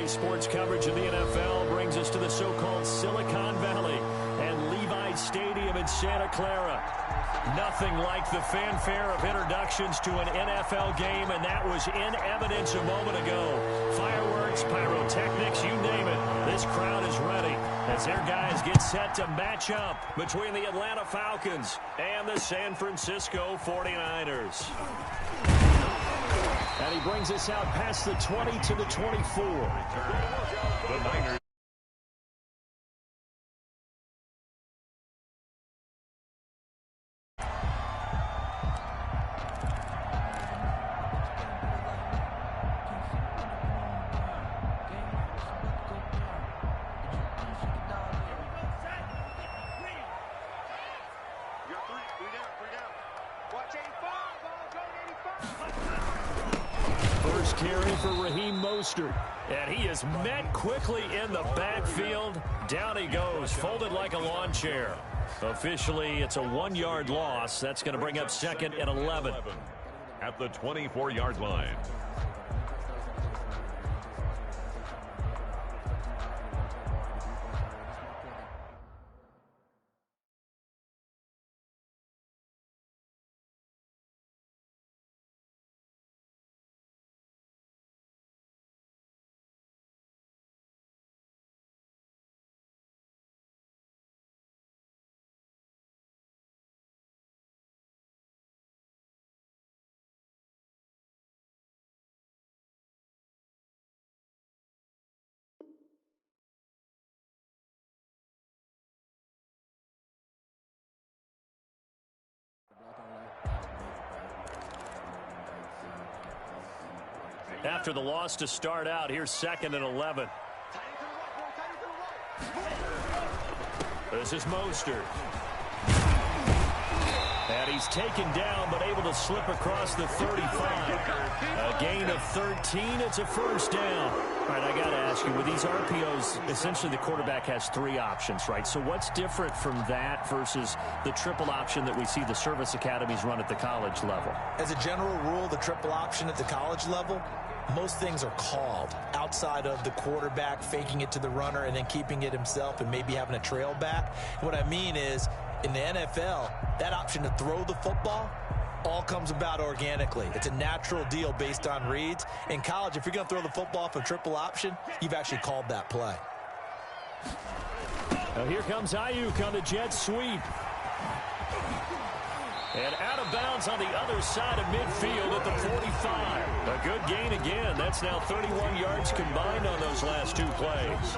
sports coverage of the NFL brings us to the so-called Silicon Valley and Levi Stadium in Santa Clara. Nothing like the fanfare of introductions to an NFL game, and that was in evidence a moment ago. Fireworks, pyrotechnics, you name it. This crowd is ready as their guys get set to match up between the Atlanta Falcons and the San Francisco 49ers. And he brings us out past the 20 to the 24. The Niners. First carry for Raheem Mostert. And he is met quickly in the backfield. Down he goes, folded like a lawn chair. Officially, it's a 1-yard loss. That's going to bring up second and 11. At the 24-yard line. After the loss to start out, here's second and 11. This is Mostert. And he's taken down, but able to slip across the 35. A gain of 13. It's a first down. All right, I got to ask you, with these RPOs, essentially the quarterback has 3 options, right? So what's different from that versus the triple option that we see the service academies run at the college level? As a general rule, the triple option at the college level, most things are called outside of the quarterback faking it to the runner and then keeping it himself and maybe having a trail back. What I mean is, in the NFL, that option to throw the football all comes about organically. It's a natural deal based on reads. In college, if you're going to throw the football for triple option, you've actually called that play. Now here comes Ayuk on the jet sweep. And out of bounds on the other side of midfield at the 45. A good gain again. That's now 31 yards combined on those last 2 plays.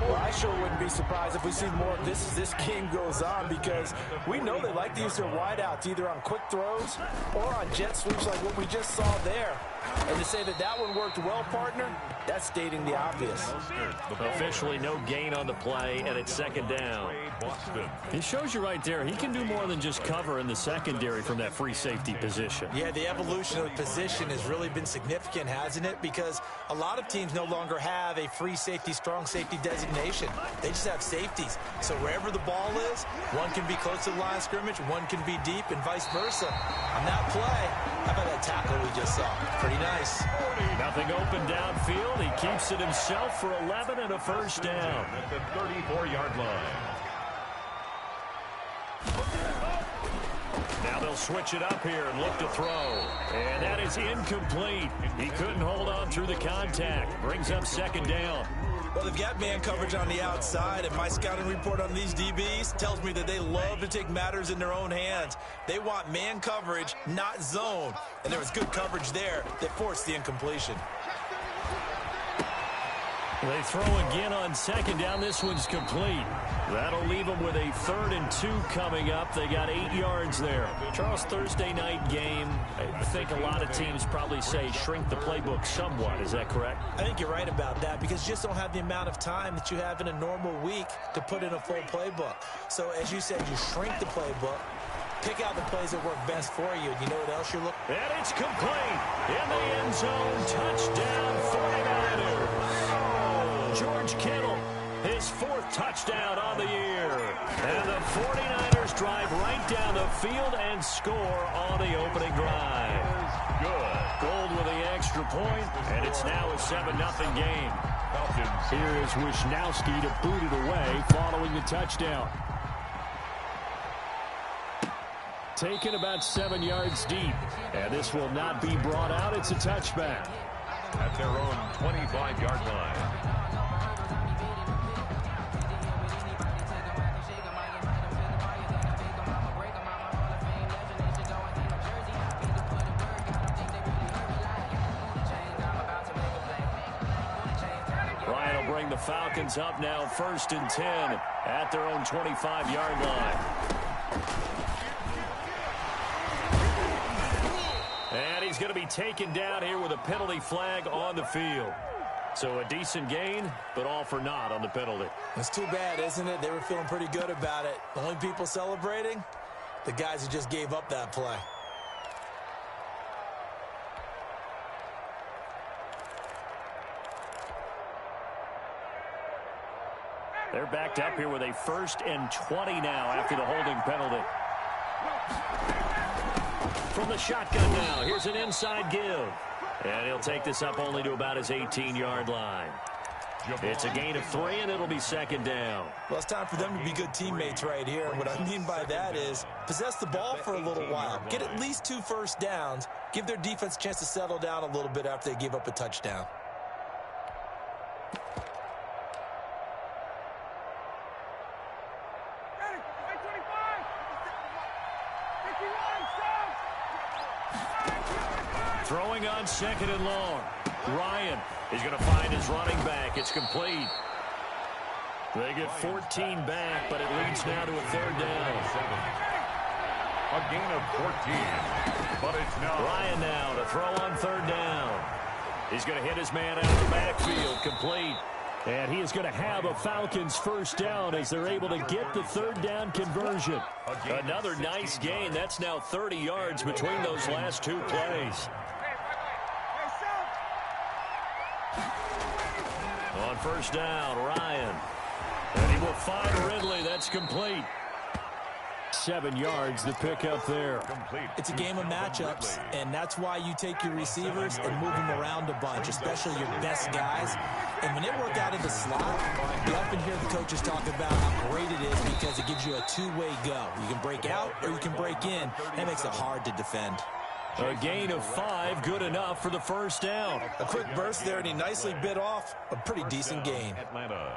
Well, I sure wouldn't be surprised if we see more of this as this game goes on, because we know they like to use their wideouts either on quick throws or on jet sweeps like what we just saw there. And to say that that one worked well, partner, that's stating the obvious. Officially no gain on the play, and it's second down. It shows you right there, he can do more than just cover in the secondary from that free safety position. Yeah, the evolution of the position has really been significant, hasn't it? Because a lot of teams no longer have a free safety, strong safety designation. They just have safeties. So wherever the ball is, one can be close to the line of scrimmage, one can be deep, and vice versa. On that play, how about that tackle we just saw? Pretty nice. Nothing open downfield. He keeps it himself for 11 and a first down. At the 34-yard line. Now they'll switch it up here and look to throw. And that is incomplete. He couldn't hold on through the contact. Brings up second down. Well, they've got man coverage on the outside, and my scouting report on these DBs tells me that they love to take matters in their own hands. They want man coverage, not zone. And there was good coverage there that forced the incompletion. They throw again on second down. This one's complete. That'll leave them with a 3rd and 2 coming up. They got 8 yards there. Charles, Thursday night game, I think a lot of teams probably say shrink the playbook somewhat. Is that correct? I think you're right about that, because you just don't have the amount of time that you have in a normal week to put in a full playbook. So as you said, you shrink the playbook, pick out the plays that work best for you, and you know what else you're looking for? And it's complete. In the end zone, touchdown 49ers. George Kittle, his 4th touchdown on the year. And the 49ers drive right down the field and score on the opening drive. Good. Gold with the extra point, and it's now a 7-0 game. Falcons. Here is Wisnowski to boot it away following the touchdown. Taken about 7 yards deep. And this will not be brought out. It's a touchback. At their own 25-yard line. Ryan will bring the Falcons up now 1st and 10 at their own 25-yard line. And he's going to be taken down here with a penalty flag on the field. So a decent gain, but all for naught on the penalty. It's too bad, isn't it? They were feeling pretty good about it. The only people celebrating, the guys who just gave up that play. They're backed up here with a 1st and 20 now after the holding penalty. From the shotgun now, here's an inside give. And he'll take this up only to about his 18-yard line. It's a gain of 3, and it'll be 2nd down. Well, it's time for them to be good teammates right here. And what I mean by that is possess the ball for a little while. Get at least 2 first downs. Give their defense a chance to settle down a little bit after they give up a touchdown. Throwing on 2nd and long. Ryan is going to find his running back. It's complete. They get 14 back, but it leads now to a 3rd down. A gain of 14. But it's now. Ryan now to throw on 3rd down. He's going to hit his man out of the backfield. Complete. And he is going to have a Falcons 1st down as they're able to get the 3rd down conversion. Another nice gain. That's now 30 yards between those last 2 plays. On 1st down, Ryan. And he will find Ridley. That's complete. 7 yards, the pickup there. It's a game of matchups, and that's why you take your receivers and move them around a bunch, especially your best guys. And when they work out of the slot, you often hear the coaches talk about how great it is because it gives you a two-way go. You can break out or you can break in. That makes it hard to defend. A gain of 5, good enough for the 1st down. A quick burst there, and he nicely bit off a pretty decent gain. Atlanta.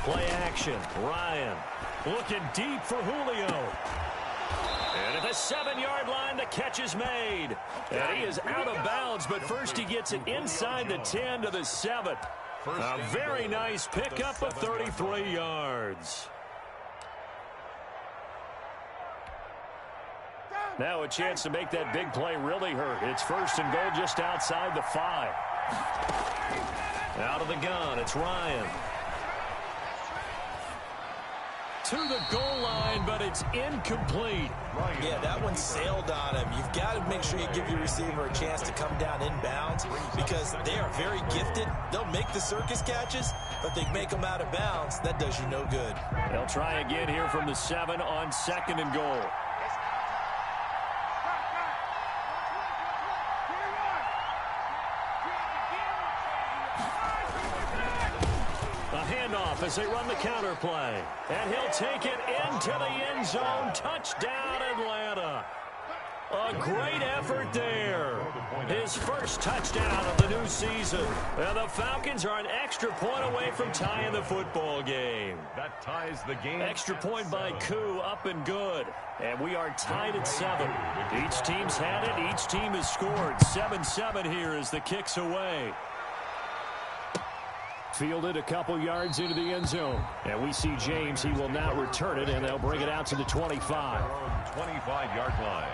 Play action. Ryan looking deep for Julio. And at the 7-yard line, the catch is made. And he is out of bounds, but first he gets it inside the 10 to the 7. A very nice pickup of 33 yards. Now a chance to make that big play really hurt. It's 1st and goal just outside the 5. Out of the gun, it's Ryan. To the goal line, but it's incomplete. Yeah, that one sailed on him. You've got to make sure you give your receiver a chance to come down inbounds because they are very gifted. They'll make the circus catches, but they make them out of bounds. That does you no good. They'll try again here from the 7 on 2nd and goal. As they run the counter play. And he'll take it into the end zone. Touchdown, Atlanta. A great effort there. His 1st touchdown of the new season. And the Falcons are an extra point away from tying the football game. That ties the game. Extra point by Koo, up and good. And we are tied at 7. Each team's had it. Each team has scored. 7-7 here as the kick's away. Fielded a couple yards into the end zone. And we see James. He will not return it, and they'll bring it out to the 25. 25-yard line.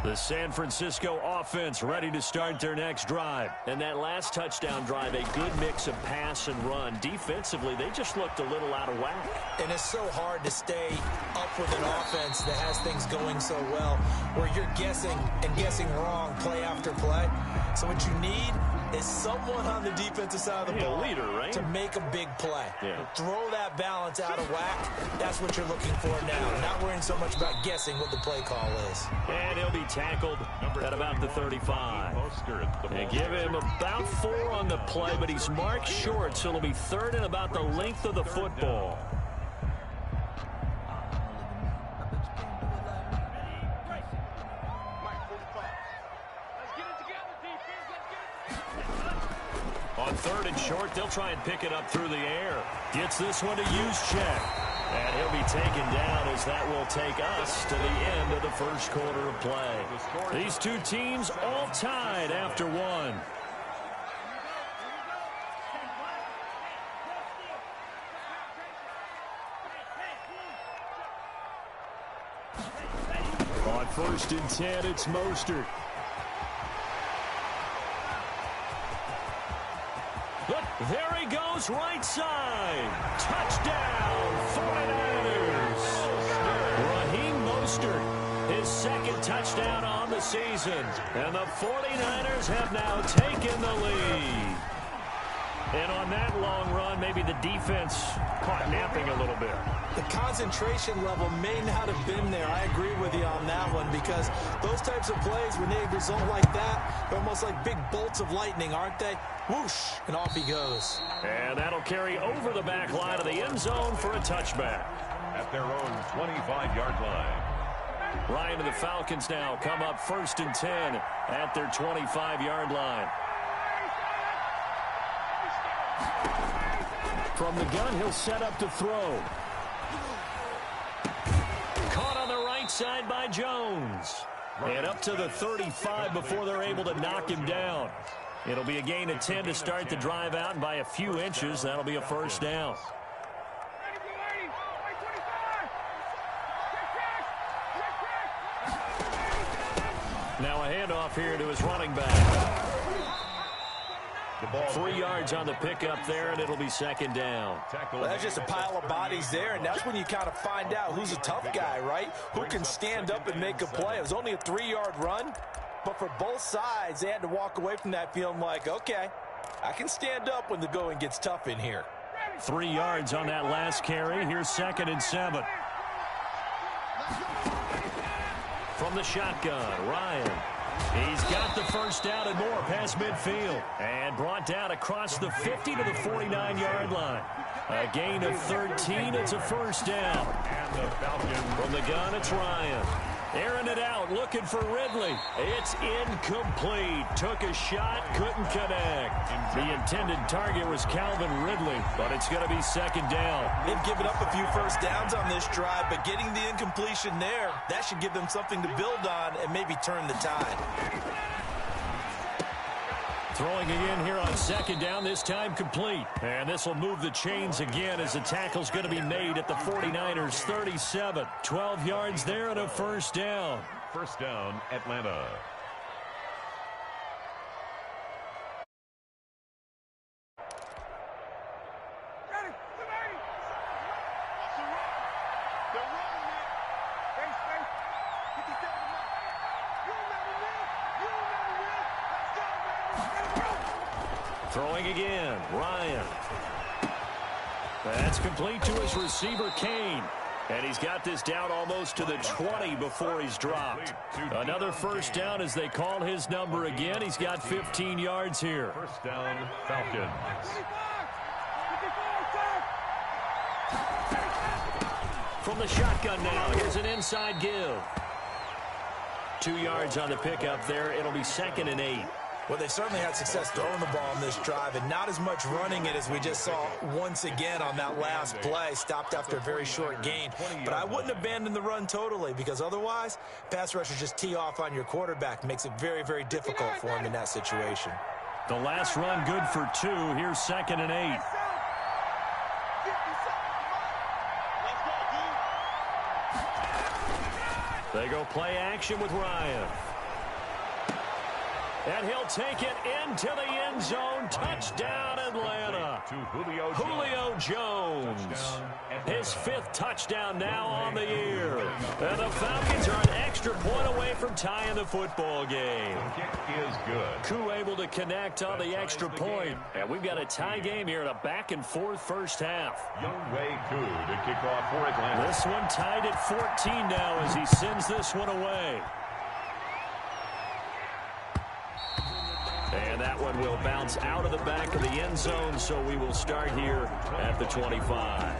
The San Francisco offense ready to start their next drive. And that last touchdown drive, a good mix of pass and run. Defensively, they just looked a little out of whack. And it's so hard to stay up with an offense that has things going so well, where you're guessing and guessing wrong play after play. So what you need is someone on the defensive side of the ball leader, right? to make a big play. Yeah. Throw that balance out of whack. That's what you're looking for now. Not worrying so much about guessing what the play call is. And he'll be tackled at about the 35. They give him about 4 on the play, but he's marked short, so it'll be 3rd and about the length of the football. On 3rd and short, they'll try and pick it up through the air. Gets this one to Juszczyk. And he'll be taken down as that will take us to the end of the first quarter of play. These two teams all tied after one. On 1st and 10, it's Mostert. Look, there he goes, right side. Touchdown, 49ers. Raheem Mostert, his 2nd touchdown on the season. And the 49ers have now taken the lead. And on that long run, maybe the defense caught napping a little bit. The concentration level may not have been there. I agree with you on that one, because those types of plays, when they result like that, they're almost like big bolts of lightning, aren't they? Whoosh, and off he goes. And that'll carry over the back line of the end zone for a touchback. At their own 25-yard line. Ryan and the Falcons now come up 1st and 10 at their 25-yard line. From the gun, he'll set up to throw. Caught on the right side by Jones. And up to the 35 before they're able to knock him down. It'll be a gain of 10 to start the drive out, and by a few inches, that'll be a 1st down. Now a handoff here to his running back. 3 yards on the pickup there, and it'll be 2nd down. Well, that's just a pile of bodies there, and that's when you kind of find out who's a tough guy, right? Who can stand up and make a play. It was only a 3-yard run, but for both sides, they had to walk away from that feeling like, okay, I can stand up when the going gets tough in here. 3 yards on that last carry. Here's 2nd and 7. From the shotgun, Ryan. He's got the 1st down and more past midfield. And brought down across the 50 to the 49-yard line. A gain of 13. It's a 1st down. And the Falcons. From the gun, it's Ryan. Airing it out, looking for Ridley. It's incomplete. Took a shot, couldn't connect. The intended target was Calvin Ridley, but it's going to be 2nd down. They've given up a few 1st downs on this drive, but getting the incompletion there, that should give them something to build on and maybe turn the tide. Throwing again here on 2nd down, this time complete. And this will move the chains again as the tackle's going to be made at the 49ers 37. 12 yards there and a 1st down. 1st down, Atlanta. Throwing again, Ryan. That's complete to his receiver, Kane. And he's got this down almost to the 20 before he's dropped. Another 1st down as they call his number again. He's got 15 yards here. 1st down, Falcons. From the shotgun now, here's an inside give. 2 yards on the pickup there. It'll be 2nd and 8. Well, they certainly had success throwing the ball on this drive, and not as much running it as we just saw once again on that last play. Stopped after a very short gain. But I wouldn't abandon the run totally, because otherwise, pass rushers just tee off on your quarterback. Makes it very, very difficult for him in that situation. The last run good for 2. Here's 2nd and 8. They go play action with Ryan. And he'll take it into the end zone. Touchdown, Atlanta. To Julio Jones. His 5th touchdown now on the year. And the Falcons are an extra point away from tying the football game. The kick is good. Koo able to connect on the extra point. And we've got a tie game here in a back-and-forth first half. Younghoe Koo to kick off for Atlanta. This one tied at 14 now as he sends this one away. And that one will bounce out of the back of the end zone, so we will start here at the 25.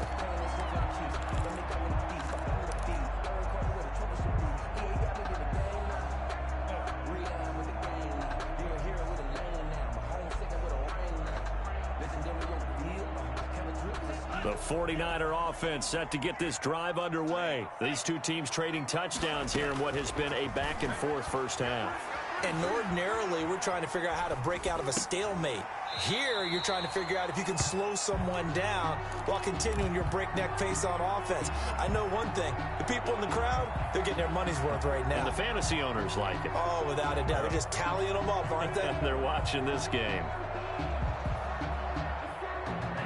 The 49er offense set to get this drive underway. These two teams trading touchdowns here in what has been a back-and-forth first half. And ordinarily, we're trying to figure out how to break out of a stalemate. Here, you're trying to figure out if you can slow someone down while continuing your breakneck pace on offense. I know one thing. The people in the crowd, they're getting their money's worth right now. And the fantasy owners like it. Oh, without a doubt. They're just tallying them up, aren't they? They're watching this game.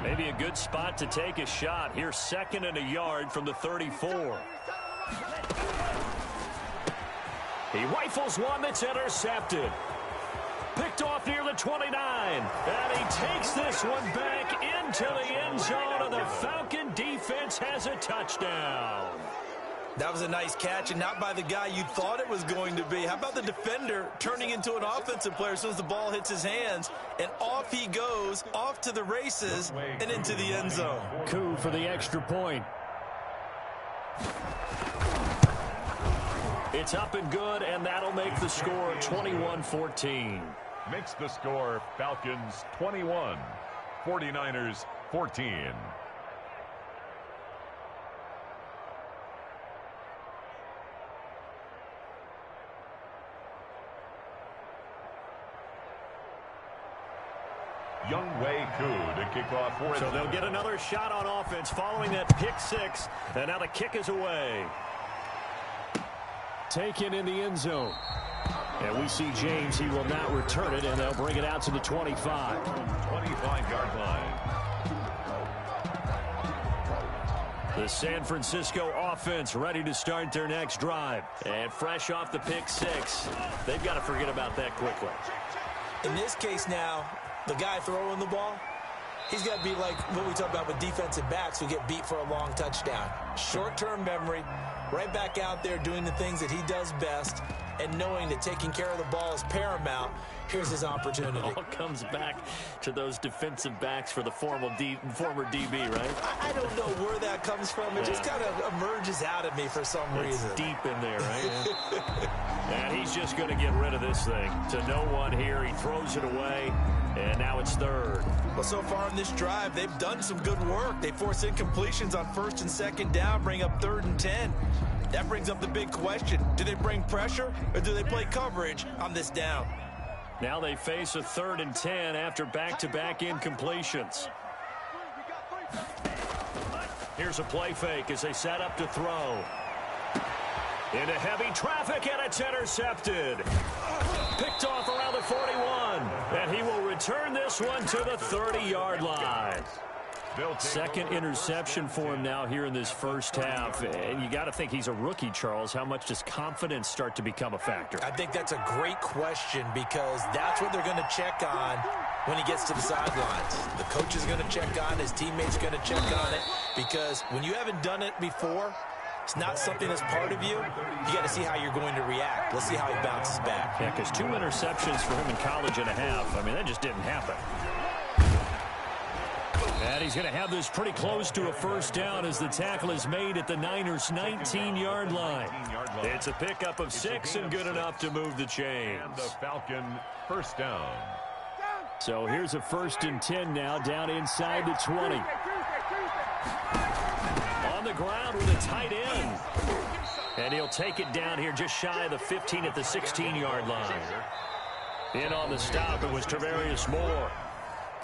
Maybe a good spot to take a shot. Here's 2nd and a yard from the 34. He rifles one that's intercepted. Picked off near the 29. And he takes this one back into the end zone, and the Falcon defense has a touchdown. That was a nice catch, and not by the guy you thought it was going to be. How about the defender turning into an offensive player as soon as the ball hits his hands, and off he goes, off to the races, and into the end zone. Koo for the extra point. It's up and good, and that'll make the score 21-14. Makes the score Falcons 21, 49ers 14. Younghoe Koo to kick off for it. So they'll get another shot on offense following that pick 6, and now the kick is away. Taken in the end zone. And we see James. He will not return it, and they'll bring it out to the 25. 25-yard line. The San Francisco offense ready to start their next drive. And fresh off the pick 6, they've got to forget about that quickly. In this case now, the guy throwing the ball, he's got to be like what we talk about with defensive backs who get beat for a long touchdown. Short-term memory, right back out there doing the things that he does best, and knowing that taking care of the ball is paramount. Here's his opportunity. It all comes back to those defensive backs for the former DB, right? I don't know where that comes from. It just kind of emerges out of me for some reason. Deep in there, right? And he's just going to get rid of this thing. To no one here. He throws it away, and now it's 3rd. Well, so far in this drive, they've done some good work. They force incompletions on 1st and 2nd down, bring up 3rd and 10. That brings up the big question. Do they bring pressure, or do they play coverage on this down? Now they face a 3rd and 10 after back-to-back incompletions. Here's a play fake as they set up to throw. Into heavy traffic, and it's intercepted. Picked off around the 41. And he will return this one to the 30-yard line. 2nd interception for him now here in this first half. And you got to think he's a rookie, Charles. How much does confidence start to become a factor? I think that's a great question, because that's what they're going to check on when he gets to the sidelines. The coach is going to check on, his teammates going to check on it, because when you haven't done it before, it's not something that's part of you. You got to see how you're going to react. Let's see how he bounces back. Yeah, because 2 interceptions for him in college and a half. I mean, that just didn't happen. And he's going to have this pretty close to a first down as the tackle is made at the Niners' 19-yard line. It's a pickup of 6 and good enough to move the chains. And the Falcon first down. So here's a 1st and 10 now down inside the 20. On the ground with a tight end. And he'll take it down here just shy of the 15 at the 16-yard line. In on the stop, it was Tarvarius Moore.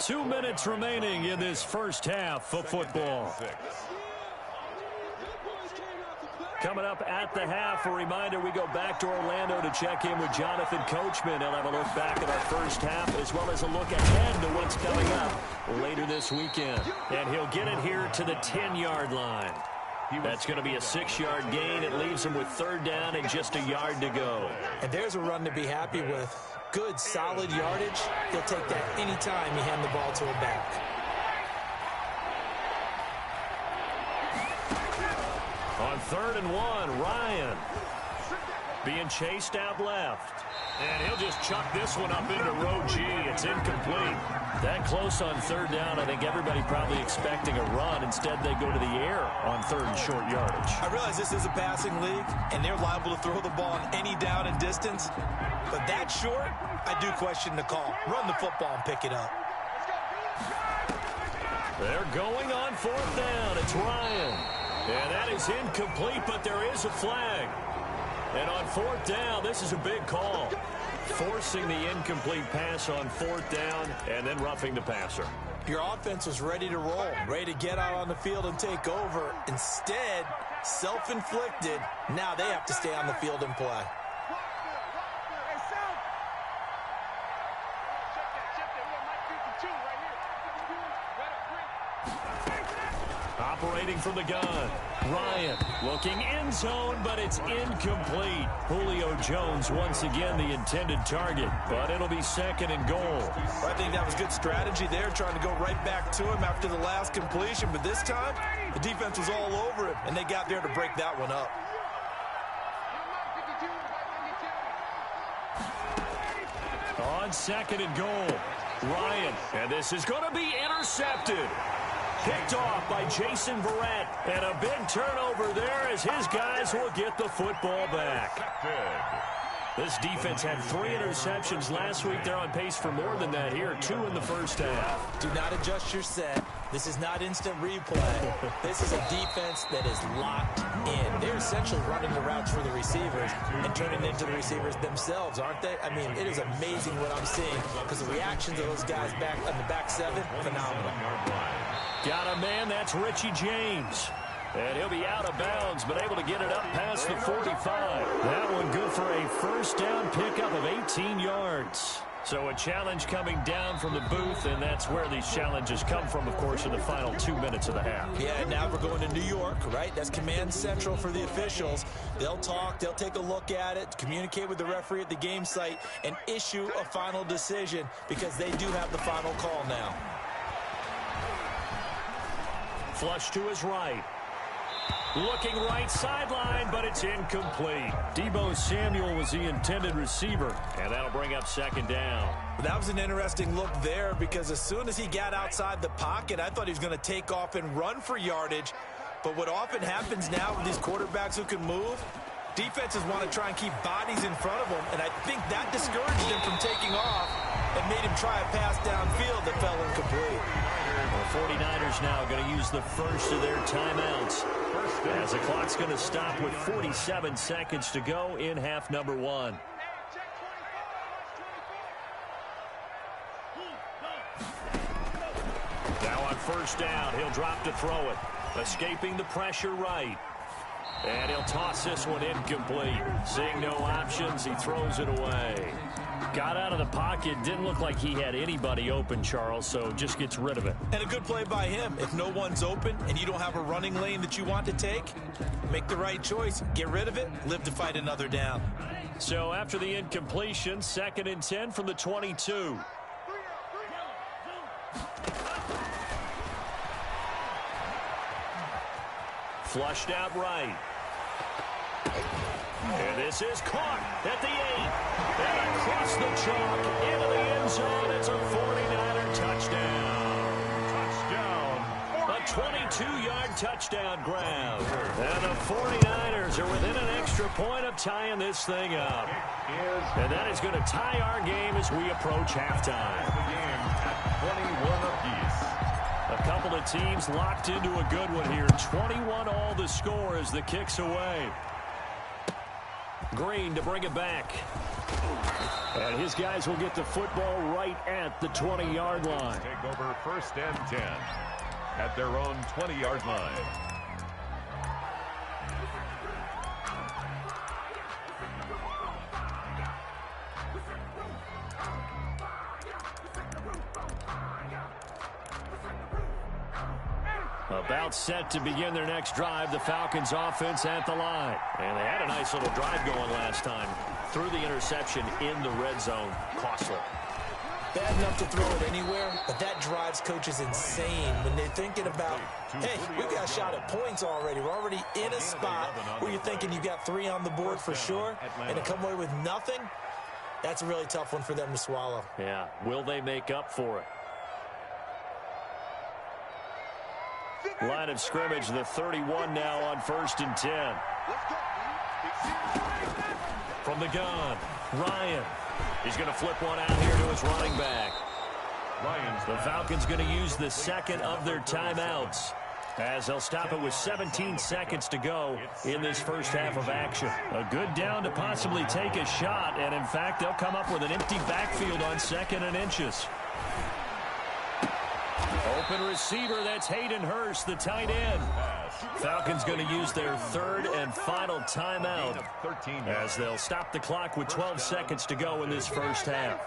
2 minutes remaining in this first half of football. Coming up at the half, a reminder, we go back to Orlando to check in with Jonathan Coachman. He'll have a look back at our first half as well as a look ahead to what's coming up later this weekend. And he'll get it here to the 10-yard line. That's going to be a 6-yard gain. It leaves him with third down and just a yard to go. And there's a run to be happy with. Good, solid yardage. He'll take that anytime you hand the ball to a back. On 3rd and 1, Ryan being chased out left. And he'll just chuck this one up into row G. It's incomplete. That close on 3rd down, I think everybody probably expecting a run. Instead, they go to the air on 3rd and short yardage. I realize this is a passing league, and they're liable to throw the ball on any down and distance. But that short, I do question the call. Run the football and pick it up. They're going on 4th down. It's Ryan. And that is incomplete, but there is a flag. And on 4th down, this is a big call. Forcing the incomplete pass on 4th down and then roughing the passer. Your offense was ready to roll, ready to get out on the field and take over. Instead, self-inflicted. Now they have to stay on the field and play. Operating from the gun, Ryan looking end zone, but it's incomplete. Julio Jones once again the intended target, but it'll be 2nd and goal. I think that was good strategy there, trying to go right back to him after the last completion, but this time the defense was all over him, and they got there to break that one up. On 2nd and goal, Ryan, and this is going to be intercepted. Picked off by Jason Verrett, and a big turnover there as his guys will get the football back. This defense had 3 interceptions last week. They're on pace for more than that here, 2 in the first half. Do not adjust your set. This is not instant replay. This is a defense that is locked in. They're essentially running the routes for the receivers and turning it into the receivers themselves, aren't they? I mean, it is amazing what I'm seeing because the reactions of those guys back on the back 7, phenomenal. Got a man, that's Richie James. And he'll be out of bounds, but able to get it up past the 45. That one good for a first down pickup of 18 yards. So a challenge coming down from the booth, and that's where these challenges come from, of course, in the final 2 minutes of the half. Yeah, now we're going to New York, right? That's command central for the officials. They'll talk, they'll take a look at it, communicate with the referee at the game site, and issue a final decision because they do have the final call now. Flush to his right. Looking right sideline, but it's incomplete. Deebo Samuel was the intended receiver, and that'll bring up 2nd down. That was an interesting look there because as soon as he got outside the pocket, I thought he was going to take off and run for yardage. But what often happens now with these quarterbacks who can move, defenses want to try and keep bodies in front of them, and I think that discouraged him from taking off and made him try a pass downfield that fell incomplete. The 49ers now going to use the first of their timeouts as the clock's going to stop with 47 seconds to go in half number 1. Now on 1st down, he'll drop to throw it. Escaping the pressure right. And he'll toss this one incomplete. Seeing no options, he throws it away. Got out of the pocket, didn't look like he had anybody open, Charles, so just gets rid of it. And a good play by him. If no one's open and you don't have a running lane that you want to take, make the right choice. Get rid of it, live to fight another down. So after the incompletion, 2nd and 10 from the 22. Flushed out right. And this is caught at the 8. And across the chalk into the end zone. It's a 49er touchdown. A 22-yard touchdown grab. And the 49ers are within an extra point of tying this thing up. And that is going to tie our game as we approach halftime. The game at 21 apiece. A couple of teams locked into a good one here. 21 all the score as the kick's away. Green to bring it back. And his guys will get the football right at the 20-yard line. Take over 1st and 10 at their own 20-yard line. About set to begin their next drive, the Falcons offense at the line. And they had a nice little drive going last time. Threw the interception in the red zone. Costly. Bad enough to throw it anywhere, but that drives coaches insane when they're thinking about, hey, we've got a shot at points already. We're already in a spot where you're thinking you got 3 on the board for sure, and to come away with nothing, that's a really tough one for them to swallow. Yeah, will they make up for it? Line of scrimmage, the 31 now on 1st and 10. From the gun, Ryan. He's going to flip one out here to his running back. The Falcons going to use the second of their timeouts, as they'll stop it with 17 seconds to go in this first half of action. A good down to possibly take a shot, and in fact, they'll come up with an empty backfield on 2nd and inches. Open receiver, that's Hayden Hurst, the tight end. Falcons going to use their 3rd and final timeout, as they'll stop the clock with 12 seconds to go in this first half.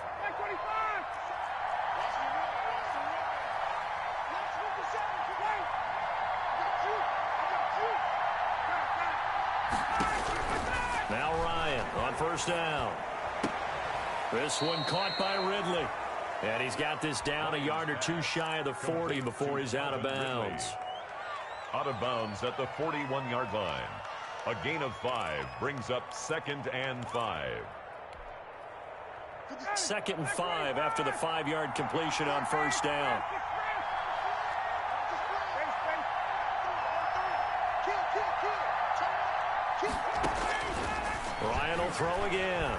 Now Ryan on 1st down. This one caught by Ridley. And he's got this down a yard or 2 shy of the 40 before he's out of bounds. Out of bounds at the 41-yard line. A gain of 5 brings up 2nd and 5. 2nd and 5 after the 5-yard completion on 1st down. Ryan will throw again.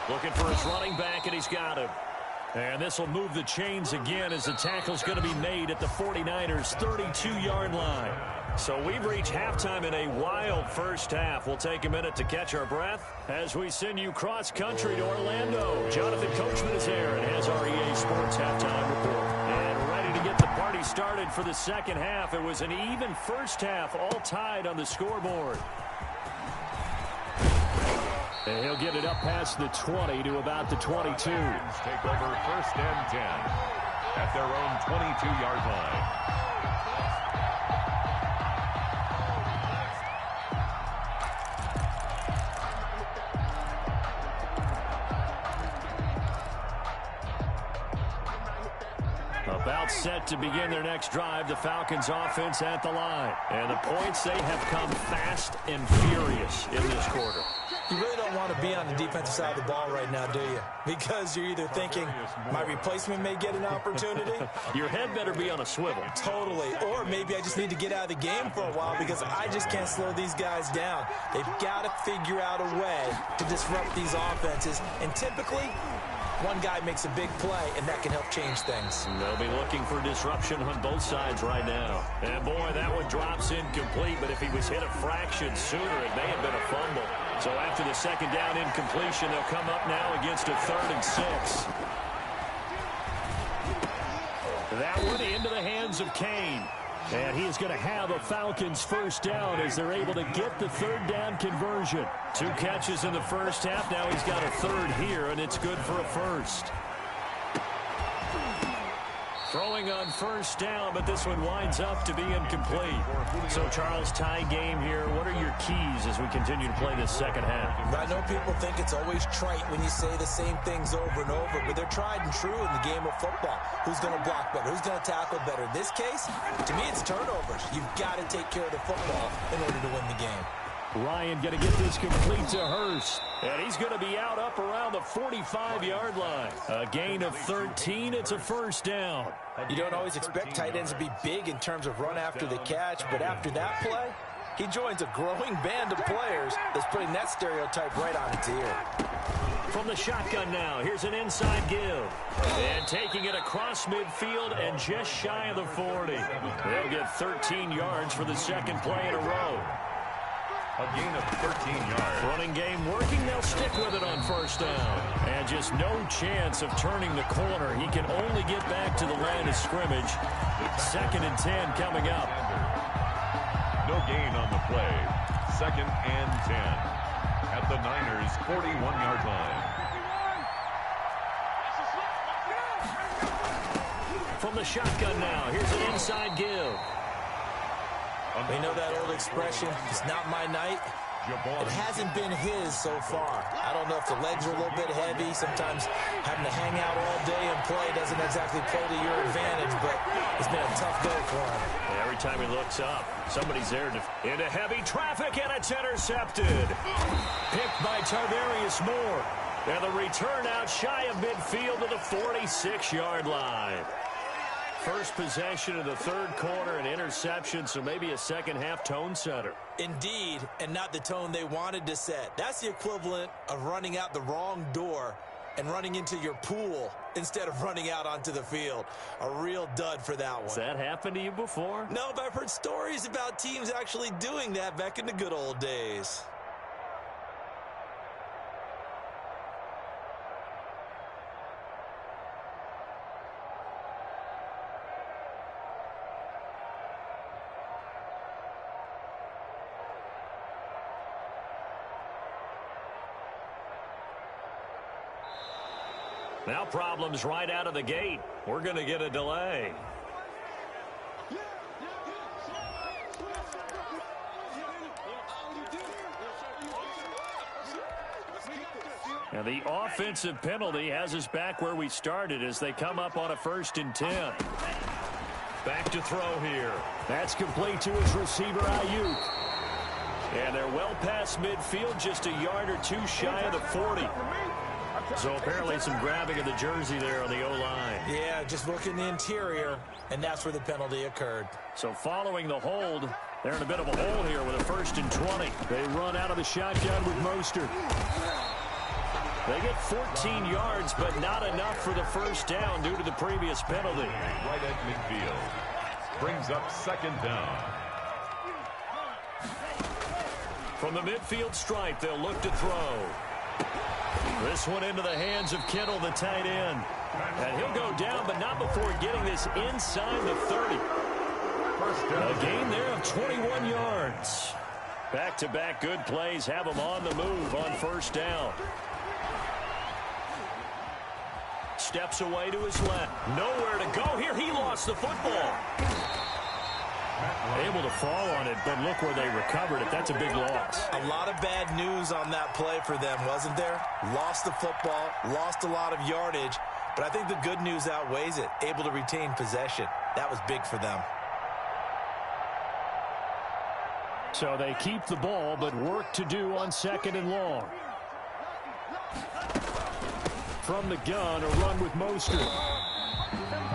Looking for his running back, and he's got him. And this will move the chains again as the tackle's going to be made at the 49ers' 32-yard line. So we've reached halftime in a wild first half. We'll take a minute to catch our breath as we send you cross-country to Orlando. Jonathan Coachman is there and has our EA Sports halftime report. And ready to get the party started for the second half. It was an even first half, all tied on the scoreboard. And he'll get it up past the 20 to about the 22. Take over 1st and 10 at their own 22-yard line. About set to begin their next drive, the Falcons offense at the line. And the points, they have come fast and furious in this quarter. You really don't want to be on the defensive side of the ball right now, do you? Because you're either thinking, my replacement may get an opportunity. Your head better be on a swivel. Totally. Or maybe I just need to get out of the game for a while because I just can't slow these guys down. They've got to figure out a way to disrupt these offenses. And typically, one guy makes a big play, and that can help change things. They'll be looking for disruption on both sides right now. And, boy, that one drops incomplete, but if he was hit a fraction sooner, it may have been a fumble. So after the 2nd down incompletion, they'll come up now against a 3rd and 6. That one into the hands of Kane. And he is going to have a Falcons 1st down as they're able to get the 3rd down conversion. 2 catches in the first half. Now he's got a 3rd here, and it's good for a 1st. Throwing on 1st down, but this one winds up to be incomplete. So, Charles, tie game here. What are your keys as we continue to play this second half? I know people think it's always trite when you say the same things over and over, but they're tried and true in the game of football. Who's going to block better? Who's going to tackle better? In this case, to me, it's turnovers. You've got to take care of the football in order to win the game. Ryan going to get this complete to Hurst. And he's going to be out up around the 45-yard line. A gain of 13. It's a 1st down. You don't always expect tight ends to be big in terms of run after the catch, but after that play, he joins a growing band of players that's putting that stereotype right on its ear. From the shotgun now, here's an inside give. And taking it across midfield and just shy of the 40. They'll get 13 yards for the 2nd play in a row. A gain of 13 yards. Running game working. They'll stick with it on 1st down. And just no chance of turning the corner. He can only get back to the line of scrimmage. 2nd and 10 coming up. No gain on the play. 2nd and 10 at the Niners' 41-yard line. From the shotgun now. Here's an inside give. We know that old expression, it's not my night. It hasn't been his so far. I don't know if the legs are a little bit heavy. Sometimes having to hang out all day and play doesn't exactly play to your advantage, but it's been a tough go for him. And every time he looks up, somebody's there into heavy traffic, and it's intercepted. Picked by Tarvarius Moore. And the return out shy of midfield to the 46-yard line. First possession of the third quarter, an interception, so maybe a second-half tone setter. Indeed, and not the tone they wanted to set. That's the equivalent of running out the wrong door and running into your pool instead of running out onto the field. A real dud for that one. Has that happened to you before? No, but I've heard stories about teams actually doing that back in the good old days. Now problems right out of the gate. We're going to get a delay. And the offensive penalty has us back where we started as they come up on a 1st and 10. Back to throw here. That's complete to his receiver, Ayuk. And they're well past midfield, just a yard or two shy of the 40. So apparently some grabbing of the jersey there on the O-line. Yeah, just look in the interior, and that's where the penalty occurred. So following the hold, they're in a bit of a hole here with a 1st and 20. They run out of the shotgun with Mostert. They get 14 yards, but not enough for the first down due to the previous penalty. Right at midfield. Brings up 2nd down. From the midfield stripe, they'll look to throw. This one into the hands of Kittle, the tight end. And he'll go down, but not before getting this inside the 30. A gain there of 21 yards. Back-to-back good plays have him on the move on 1st down. Steps away to his left. Nowhere to go here. He lost the football. Able to fall on it, but look where they recovered it. That's a big loss. A lot of bad news on that play for them, wasn't there? Lost the football, lost a lot of yardage, but I think the good news outweighs it. Able to retain possession. That was big for them. So they keep the ball, but work to do on 2nd and long. From the gun, a run with Mostert.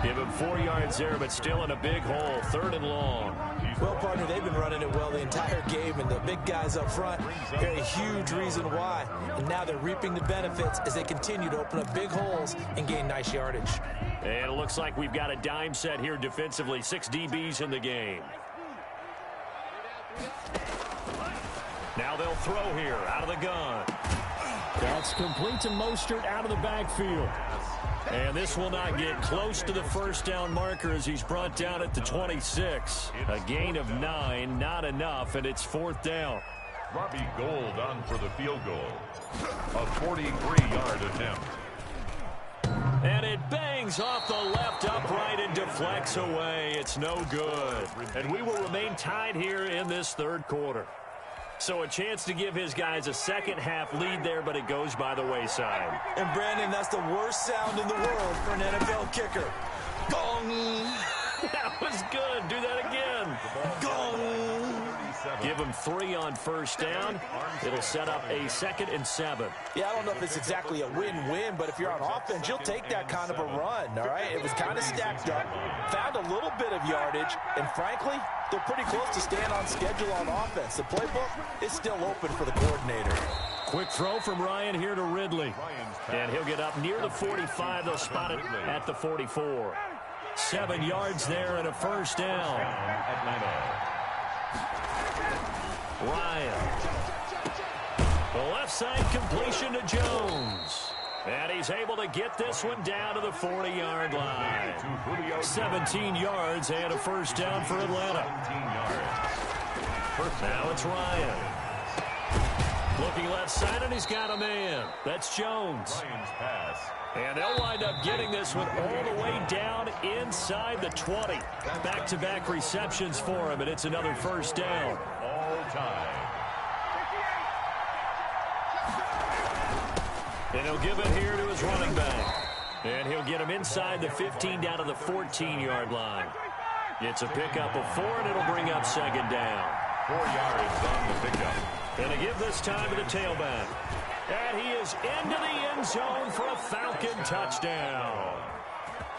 Give him 4 yards there, but still in a big hole. 3rd and long. Well, partner, they've been running it well the entire game, and the big guys up front are a huge reason why. And now they're reaping the benefits as they continue to open up big holes and gain nice yardage. And it looks like we've got a dime set here defensively. 6 DBs in the game. Now they'll throw here out of the gun. That's complete to Mostert out of the backfield. And this will not get close to the first down marker as he's brought down at the 26. A gain of 9, not enough, and it's 4th down. Robbie Gould on for the field goal. A 43-yard attempt. And it bangs off the left upright and deflects away. It's no good. And we will remain tied here in this 3rd quarter. So a chance to give his guys a second-half lead there, but it goes by the wayside. And, Brandon, that's the worst sound in the world for an NFL kicker. Gong! That was good. Do that again. Gong! Give him 3 on 1st down. It'll set up a 2nd and 7. Yeah, I don't know if it's exactly a win-win, but if you're on offense, you'll take that kind of a run, all right? It was kind of stacked up, found a little bit of yardage, and frankly, they're pretty close to staying on schedule on offense. The playbook is still open for the coordinator. Quick throw from Ryan here to Ridley. And he'll get up near the 45. They'll spot it at the 44. 7 yards there and a 1st down. Ryan. The left side completion to Jones. And he's able to get this one down to the 40-yard line. 17 yards and a 1st down for Atlanta. Now it's Ryan. Looking left side, and he's got a man. That's Jones. Ryan's pass. And they'll wind up getting this one all the way down inside the 20. Back-to-back receptions for him, and it's another first down. All time. And he'll give it here to his running back. And he'll get him inside the 15 down to the 14-yard line. It's a pickup of 4, and it'll bring up second down. 4 yards on the pickup. And a give this time to the tailback. And he is into the end zone for a Falcon touchdown.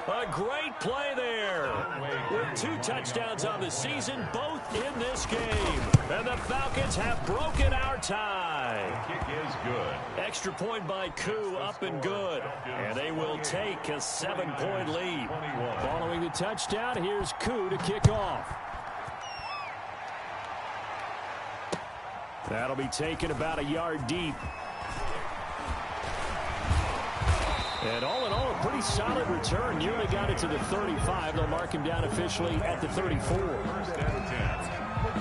A great play there. With 2 touchdowns on the season, both in this game. And the Falcons have broken our tie. The kick is good. Extra point by Koo, up and good. And they will take a 7-point lead. 21. Following the touchdown, here's Koo to kick off. That'll be taken about a yard deep. And all in all, a pretty solid return. Nearly got it to the 35. They'll mark him down officially at the 34. First and 10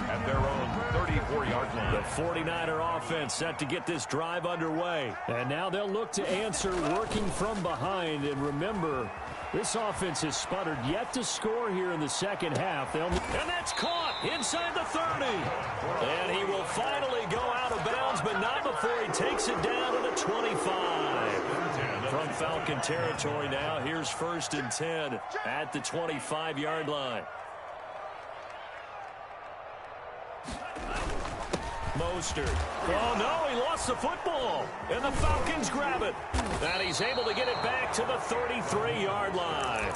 at their own 34-yard line. The 49er offense set to get this drive underway. And now they'll look to answer working from behind. And remember, this offense has sputtered yet to score here in the second half. And that's caught inside the 30. And he will finally go out of bounds, but not before he takes it down to the 25. From Falcon territory now, here's 1st and 10 at the 25-yard line. Mostert. Oh, no, he lost the football. And the Falcons grab it. And he's able to get it back to the 33-yard line.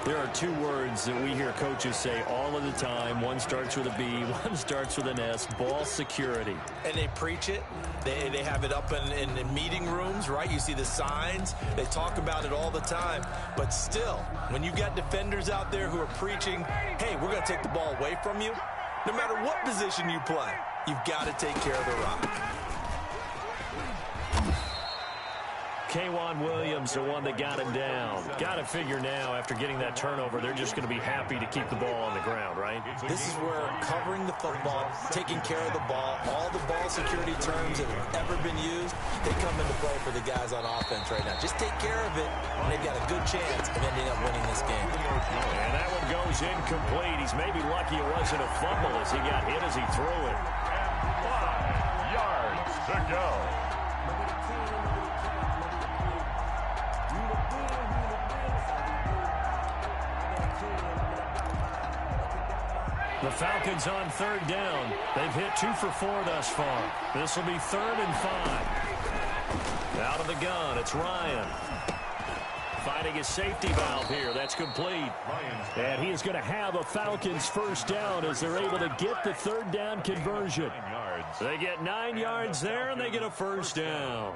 There are 2 words that we hear coaches say all of the time. One starts with a B, one starts with an S. Ball security. And they preach it. They have it up in meeting rooms, right? You see the signs. They talk about it all the time. But still, when you got defenders out there who are preaching, hey, we're going to take the ball away from you, no matter what position you play, you've got to take care of the rock. K'Wan Williams, the one that got him down. Got to figure now, after getting that turnover, they're just going to be happy to keep the ball on the ground, right? This is where covering the football, taking care of the ball, all the ball security terms that have ever been used, they come into play for the guys on offense right now. Just take care of it, and they've got a good chance of ending up winning this game. And that one goes incomplete. He's maybe lucky it wasn't a fumble as he got hit as he threw it. 5 yards to go. The Falcons on 3rd down. They've hit 2 for 4 thus far. This will be 3rd and 5. Out of the gun, it's Ryan. Finding his safety valve here. That's complete. And he is going to have a Falcons first down as they're able to get the 3rd down conversion. 9 yards. They get 9 yards there, and they get a first down.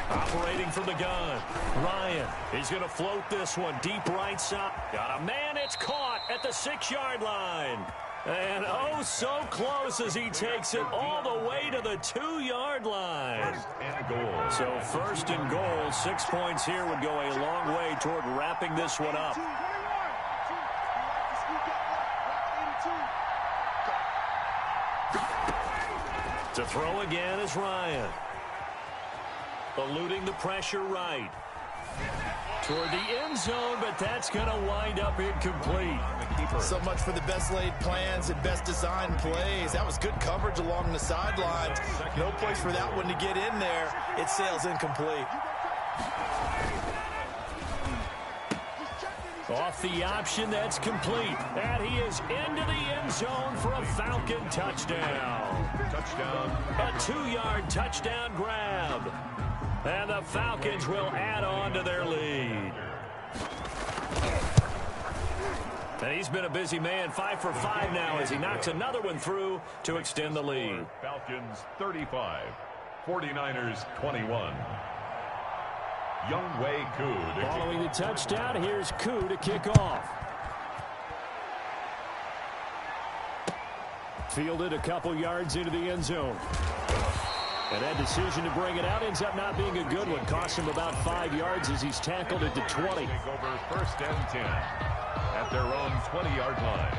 Operating from the gun, Ryan. He's going to float this one deep right side. Got a man, it's caught at the 6-yard line. And oh, so close as he takes it all the way to the 2-yard line. And goal. So 1st and goal, 6 points here would go a long way toward wrapping this one up. To throw again is Ryan. Eluding the pressure right. Toward the end zone, but that's going to wind up incomplete. So much for the best laid plans and best designed plays. That was good coverage along the sidelines. No place for that one to get in there. It sails incomplete. Off the option, that's complete. And he is into the end zone for a Falcon touchdown. Touchdown. A 2-yard touchdown grab. And the Falcons will add on to their lead. And he's been a busy man, 5 for 5 now as he knocks another one through to extend the lead. Falcons 35, 49ers 21. Younghoe Koo. Following the touchdown, here's Koo to kick off. Fielded a couple yards into the end zone. And that decision to bring it out ends up not being a good one. Costs him about 5 yards as he's tackled at the 20. Take over first and 10 at their own 20-yard line.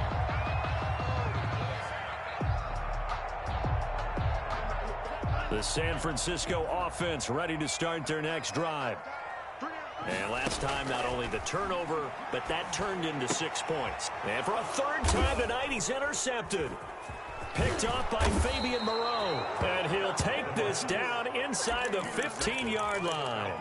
The San Francisco offense ready to start their next drive. And last time, not only the turnover, but that turned into 6 points. And for a third time tonight, he's intercepted. Picked off by Fabian Moreau. And he'll take this down inside the 15-yard line.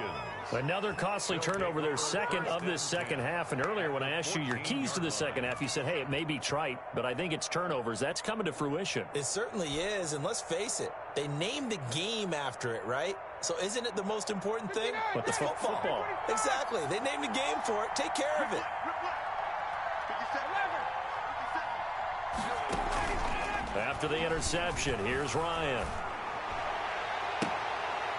Another costly turnover, their second of this second half. And earlier when I asked you your keys to the second half, you said, hey, it may be trite, but I think it's turnovers. That's coming to fruition. It certainly is, and let's face it, they named the game after it, right? So isn't it the most important thing? But it's football. Exactly. They named the game for it. Take care of it. After the interception, here's Ryan.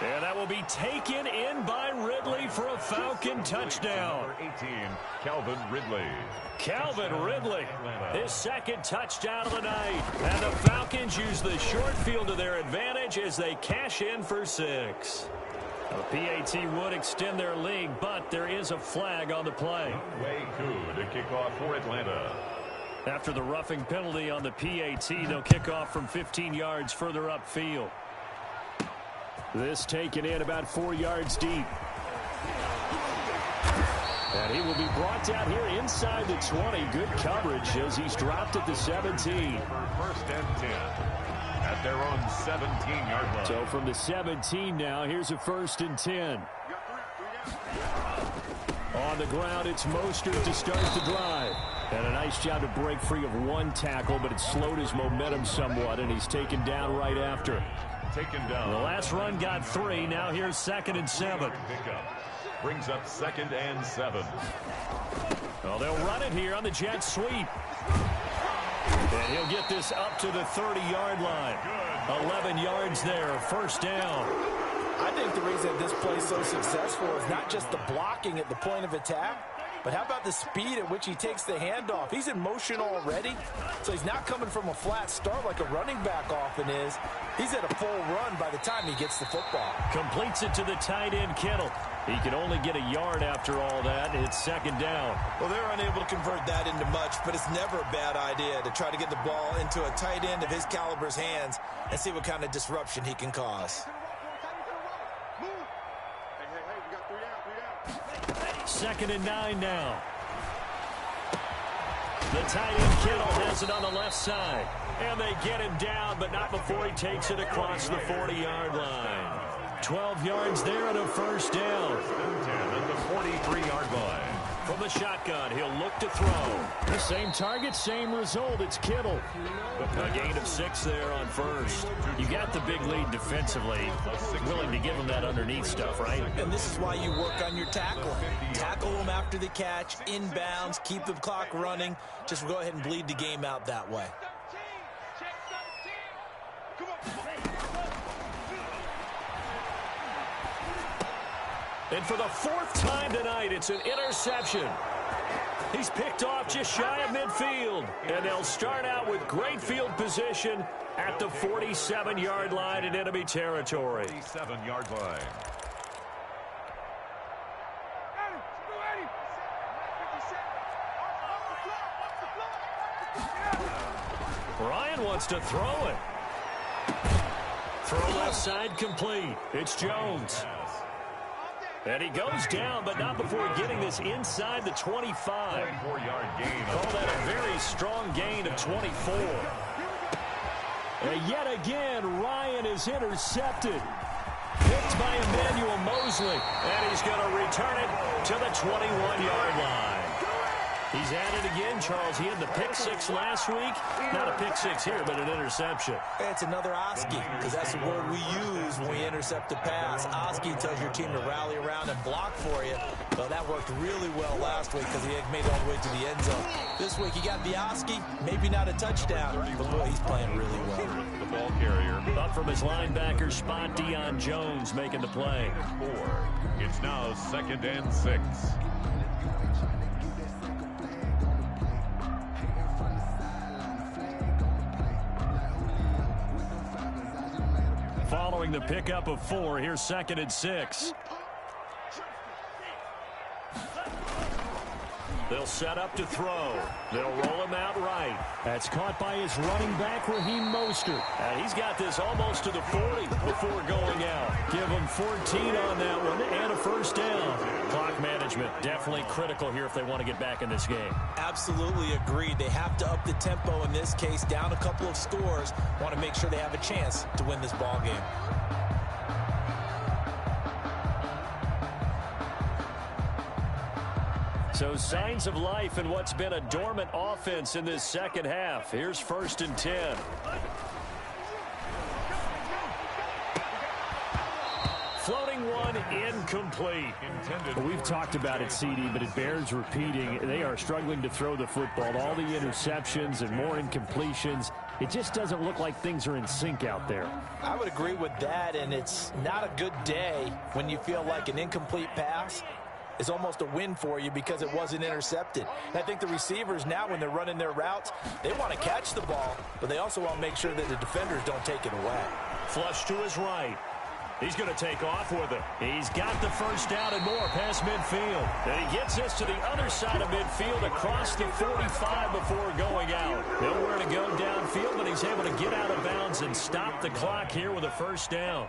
And that will be taken in by Ridley for a Falcon touchdown. Number 18, Calvin Ridley. Calvin Ridley, his second touchdown of the night. And the Falcons use the short field to their advantage as they cash in for 6. The PAT would extend their lead, but there is a flag on the play. Wei Koo to kick off for Atlanta. After the roughing penalty on the PAT, they'll kick off from 15 yards further upfield. This taken in about 4 yards deep. And he will be brought down here inside the 20. Good coverage as he's dropped at the 17. First and 10 at their own 17-yard line. So from the 17 now, here's a first and 10. On the ground, it's Mostert to start the drive. And a nice job to break free of one tackle, but it slowed his momentum somewhat, and he's taken down right after. Taken down. The last run got 3. Now here's 2nd and 7. Pickup brings up 2nd and 7. Well, they'll run it here on the jet sweep. And he'll get this up to the 30-yard line. 11 yards there, first down. I think the reason this play is so successful is not just the blocking at the point of attack, but how about the speed at which he takes the handoff? He's in motion already, so he's not coming from a flat start like a running back often is. He's at a full run by the time he gets the football. Completes it to the tight end, Kittle. He can only get a yard after all that. It's 2nd down. Well, they're unable to convert that into much, but it's never a bad idea to try to get the ball into a tight end of his caliber's hands and see what kind of disruption he can cause. 2nd and 9 now. The tight end Kittle has it on the left side. And they get him down, but not before he takes it across the 40-yard line. 12 yards there and a first down. At the 43-yard line. From the shotgun, he'll look to throw. The same target, same result. It's Kittle. A gain of 6 there on first. You got the big lead defensively. Willing to give him that underneath stuff, right? And this is why you work on your tackle. Tackle them after the catch, inbounds, keep the clock running. Just go ahead and bleed the game out that way. And for the 4th time tonight, it's an interception. He's picked off just shy of midfield. And they'll start out with great field position at the 47-yard line in enemy territory. 47-yard line. Ryan wants to throw it. Throw left side complete. It's Jones. And he goes down, but not before getting this inside the 25. 4-yard gain. Call that a very strong gain of 24. And yet again, Ryan is intercepted. Picked by Emmanuel Mosley. And he's going to return it to the 21-yard line. He's at it again, Charles. He had the pick 6 last week. Not a pick 6 here, but an interception. It's another Oski, because that's the word we use when we intercept a pass. Oski tells your team to rally around and block for you. Well, that worked really well last week because he had made it all the way to the end zone. This week he got the Oski, maybe not a touchdown, but boy, he's playing really well. The ball carrier. Up from his linebacker spot, Deion Jones making the play. 4. It's now 2nd and 6. following the pickup of 4. Here's 2nd and 6. They'll set up to throw. They'll roll him out right. That's caught by his running back, Raheem Mostert. He's got this almost to the 40 before going out. Give him 14 on that one and a first down. Clock management definitely critical here if they want to get back in this game. Absolutely agreed. They have to up the tempo in this case, down a couple of scores. Want to make sure they have a chance to win this ball game. So signs of life in what's been a dormant offense in this second half. Here's 1st and 10. Floating one, incomplete. We've talked about it, CD, but it bears repeating. They are struggling to throw the football. All the interceptions and more incompletions. It just doesn't look like things are in sync out there. I would agree with that, and it's not a good day when you feel like an incomplete pass is almost a win for you because it wasn't intercepted. And I think the receivers now, when they're running their routes, they want to catch the ball, but they also want to make sure that the defenders don't take it away. Flush to his right. He's going to take off with it. He's got the first down and more past midfield. And he gets us to the other side of midfield across the 45 before going out. Nowhere to go downfield, but he's able to get out of bounds and stop the clock here with a first down.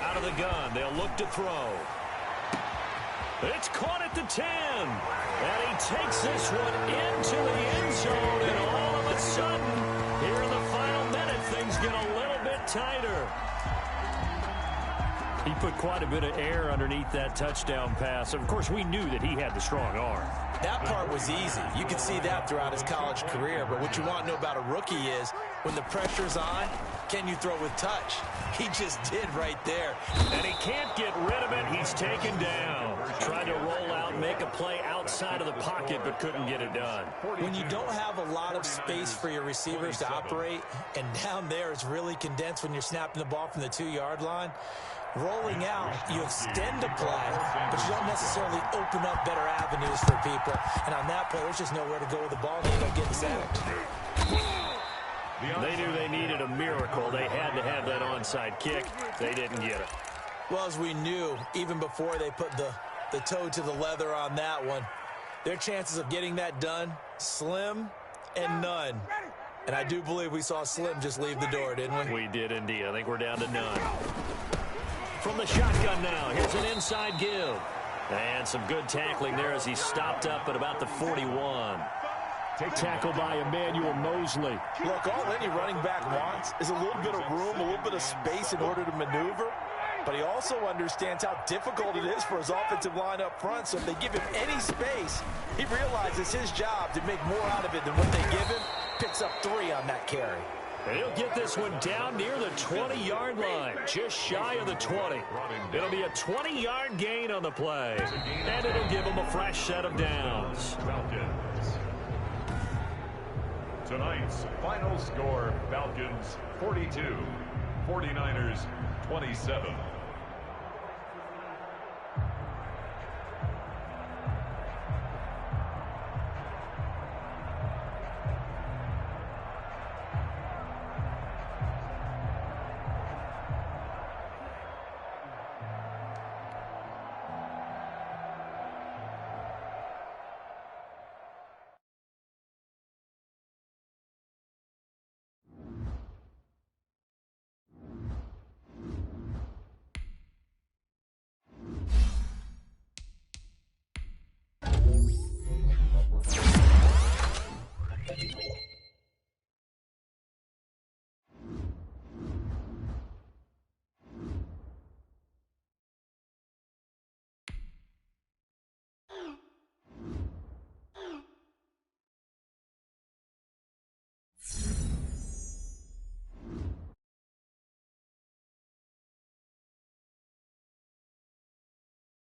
Out of the gun, they'll look to throw. It's caught at the 10. And he takes this one into the end zone, and all of a sudden, here in the final minute, things get a little bit tighter. He put quite a bit of air underneath that touchdown pass. Of course, we knew that he had the strong arm. That part was easy. You could see that throughout his college career. But what you want to know about a rookie is when the pressure's on, can you throw with touch? He just did right there. And he can't get rid of it. He's taken down. Tried to roll out, make a play outside of the pocket, but couldn't get it done. When you don't have a lot of space for your receivers to operate, and down there it's really condensed when you're snapping the ball from the 2-yard line, rolling out, you extend the play, but you don't necessarily open up better avenues for people. And on that play, there's just nowhere to go with the ball, and they end up getting sacked. They knew they needed a miracle. They had to have that onside kick. They didn't get it. Well, as we knew, even before they put the toe to the leather on that one, their chances of getting that done, slim and none. And I do believe we saw Slim just leave the door, didn't we? We did indeed. I think we're down to none. From the shotgun now, here's an inside give. And some good tackling there as he stopped up at about the 41. Tackle by Emmanuel Mosley. Look, all any running back wants is a little bit of room, a little bit of space in order to maneuver. But he also understands how difficult it is for his offensive line up front. So if they give him any space, he realizes his job to make more out of it than what they give him. Picks up 3 on that carry. And he'll get this one down near the 20-yard line, just shy of the 20. It'll be a 20-yard gain on the play, and it'll give him a fresh set of downs. Tonight's final score, Falcons 42, 49ers 27.